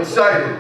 excited.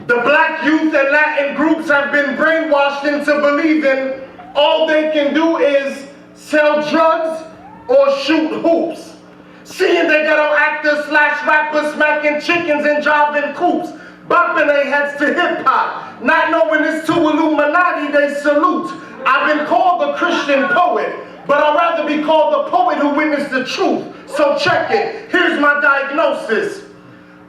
The black youth and Latin groups have been brainwashed into believing all they can do is sell drugs or shoot hoops. Seeing they got actors slash rappers smacking chickens and driving coops, bopping their heads to hip-hop, not knowing it's to Illuminati they salute. I've been called a Christian poet, but I'd rather be called the poet who witnessed the truth. So check it, here's my diagnosis.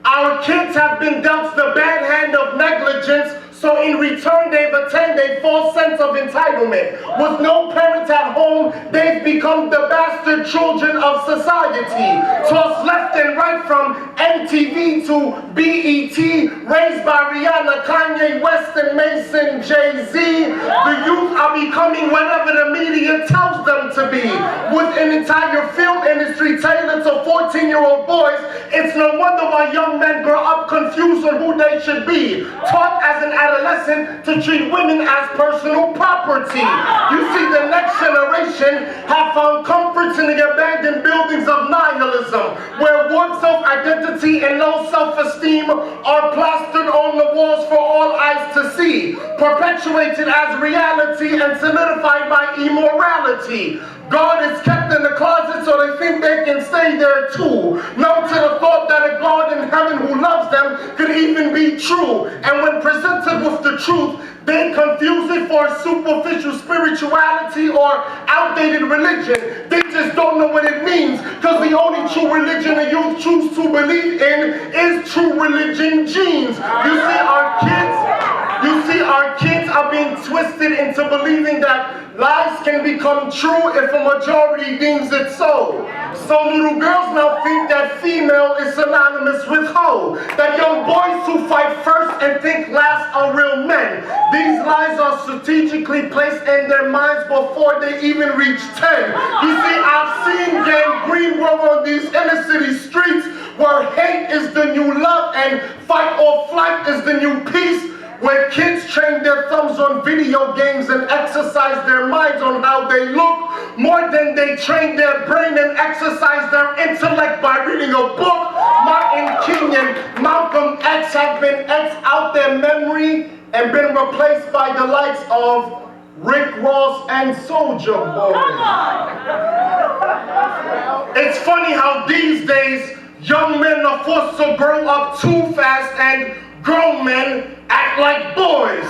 Our kids have been dealt the bad hand of negligence, so in return they've attained a false sense of entitlement. With no parents at home, they've become the bastard children of society. Tossed left and right from MTV to BET, raised by Rihanna, Kanye West, and Mason, Jay-Z. The youth are becoming whatever the media tells them to be. With an entire film industry tailored to 14-year-old boys, it's no wonder why young men grow up confused on who they should be. Taught as an adolescent to treat women as personal property. You see, the next generation have found comforts in the abandoned buildings of nihilism, where warped self-identity and low self-esteem are plastered on the walls for all eyes to see, perpetuated as reality and solidified by immorality. God is kept in the closet so they think they can stay there too. No to the thought that a God in heaven who loves them could even be true. And when presented with the truth, they confuse it for superficial spirituality or outdated religion. They just don't know what it means, because the only true religion the youth choose to believe in is true religion genes. You see, our kids are being twisted into believing that lies can become true if a majority deems it so. So little girls now think that female is synonymous with hoe. That young boys who fight first and think last are real men. These lies are strategically placed in their minds before they even reach 10. You see, I've seen gangrene grow on these inner city streets where hate is the new love and fight or flight is the new peace, where kids train their thumbs on video games and exercise their minds on how they look more than they train their brain and exercise their intellect by reading a book. Martin King and Malcolm X have been X'd out their memory and been replaced by the likes of Rick Ross and Soulja Boy. It's funny how these days young men are forced to grow up too fast and grown men act like boys.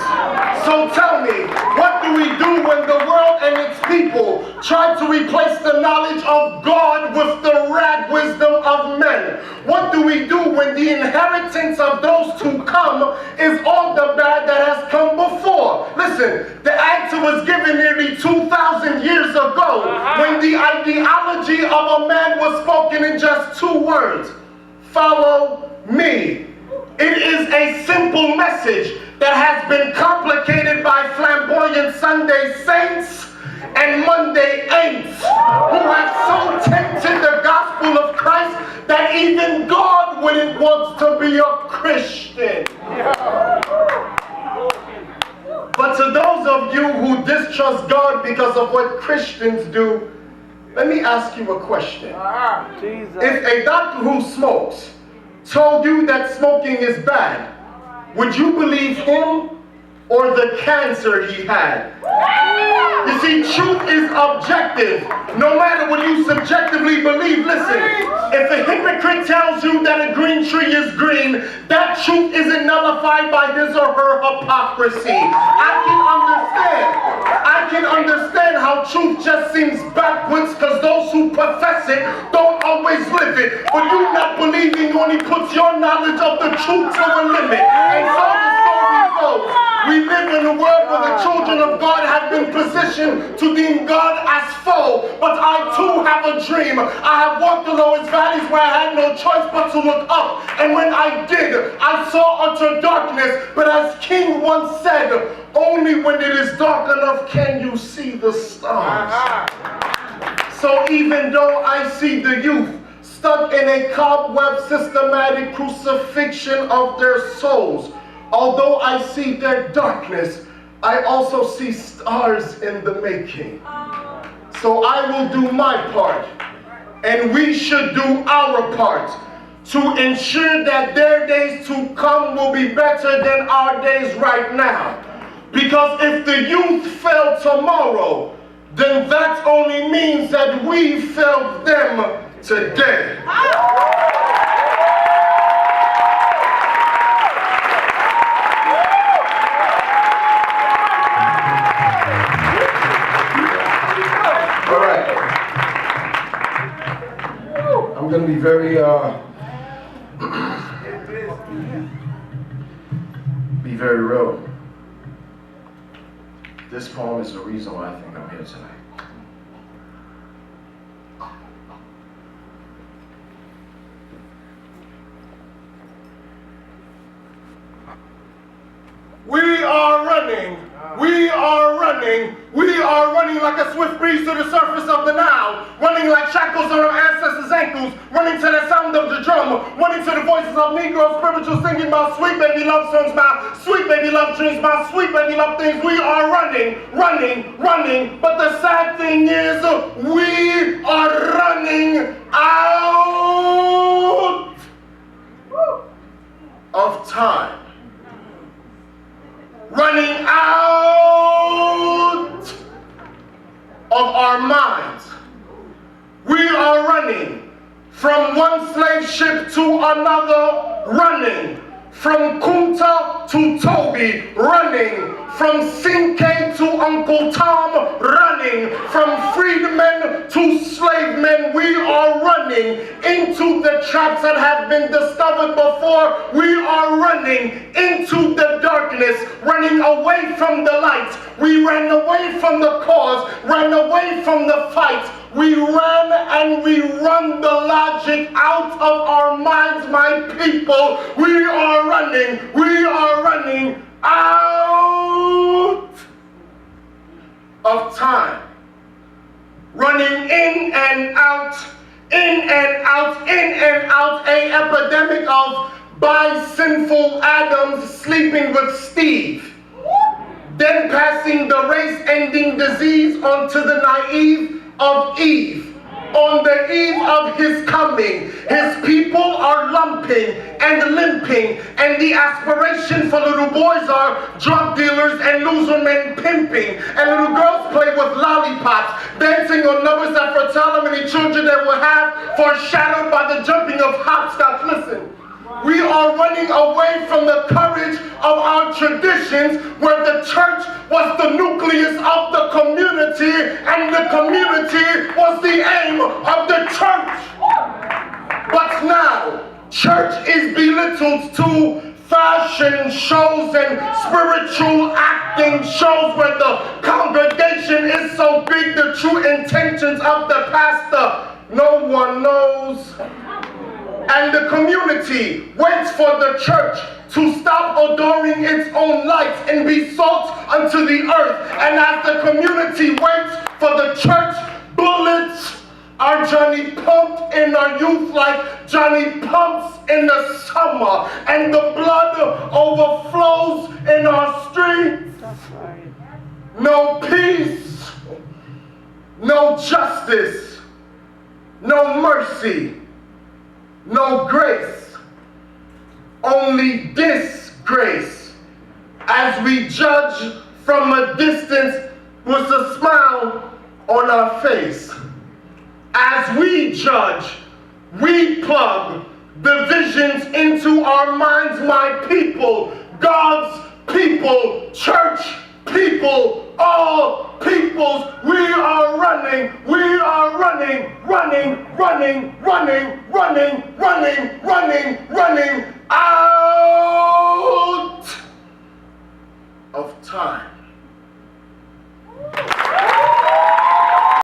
So tell me, what do we do when the world and its people try to replace the knowledge of God with the rag wisdom of men? What do we do when the inheritance of those to come is all the bad that has come before? Listen, the answer was given nearly 2,000 years ago when the ideology of a man was spoken in just 2 words: follow me. It is a simple message that has been complicated by flamboyant Sunday saints and Monday ain'ts who have so tainted the gospel of Christ that even God wouldn't want to be a Christian. But to those of you who distrust God because of what Christians do, let me ask you a question. If a doctor who smokes told you that smoking is bad, would you believe him or the cancer he had? You see, truth is objective, no matter what you subjectively believe. Listen, if a hypocrite tells you that a green tree is green, that truth isn't nullified by his or her hypocrisy. I can understand how truth just seems backwards, because those who profess it don't always live it. But you not believing only puts your knowledge of the truth to a limit. And so the story goes. We live in a world where the children of God have been positioned to deem God as foe. But I too have a dream. I have walked the lowest valleys where I had no choice but to look up. And when I did, I saw utter darkness. But as King once said, only when it is dark enough can you see the stars. So even though I see the youth stuck in a cobweb systematic crucifixion of their souls, although I see their darkness, I also see stars in the making. So I will do my part, and we should do our part to ensure that their days to come will be better than our days right now. Because if the youth fail tomorrow, then that only means that we failed them today. All right. I'm going to be very, real. This poem is the reason why I think I'm here tonight. We are running like a swift breeze to the surface of the Nile, running like shackles on our ancestors' ankles, running to the sound of the drum, running to the voices of Negro spirituals singing my sweet baby love songs, my sweet baby love dreams, my sweet baby love things. We are running, but the sad thing is we are running out of time. Running out of our minds. We are running from one slave ship to another, running from Kunta to Toby, running from Cinque to Uncle Tom, running from freedmen to slave men. We are running into the traps that have been discovered before. We are running into the darkness, running away from the light. We ran away from the cause, ran away from the fight. We ran and we run the logic out of our minds, my people. We are running out of time. Running in and out, a epidemic of by sinful Adams sleeping with Steve. Then passing the race-ending disease onto the naive of Eve. On the eve of his coming, his people are lumping and limping, and the aspiration for little boys are drug dealers and loser men pimping, and little girls play with lollipops, dancing on numbers that foretell how many children they will have, foreshadowed by the jumping of hopscotch. Listen. We are running away from the courage of our traditions, where the church was the nucleus of the community, and the community was the aim of the church. But now, church is belittled to fashion shows and spiritual acting shows, where the congregation is so big, the true intentions of the pastor no one knows. And the community waits for the church to stop adoring its own lights and be salt unto the earth. And as the community waits for the church, bullets are Johnny pumped in our youth like Johnny pumps in the summer. And the blood overflows in our streets. No peace, no justice, no mercy. No grace, only disgrace, as we judge from a distance with a smile on our face. As we judge, we plug divisions into our minds, my people, God's people, church people, all peoples. We are running,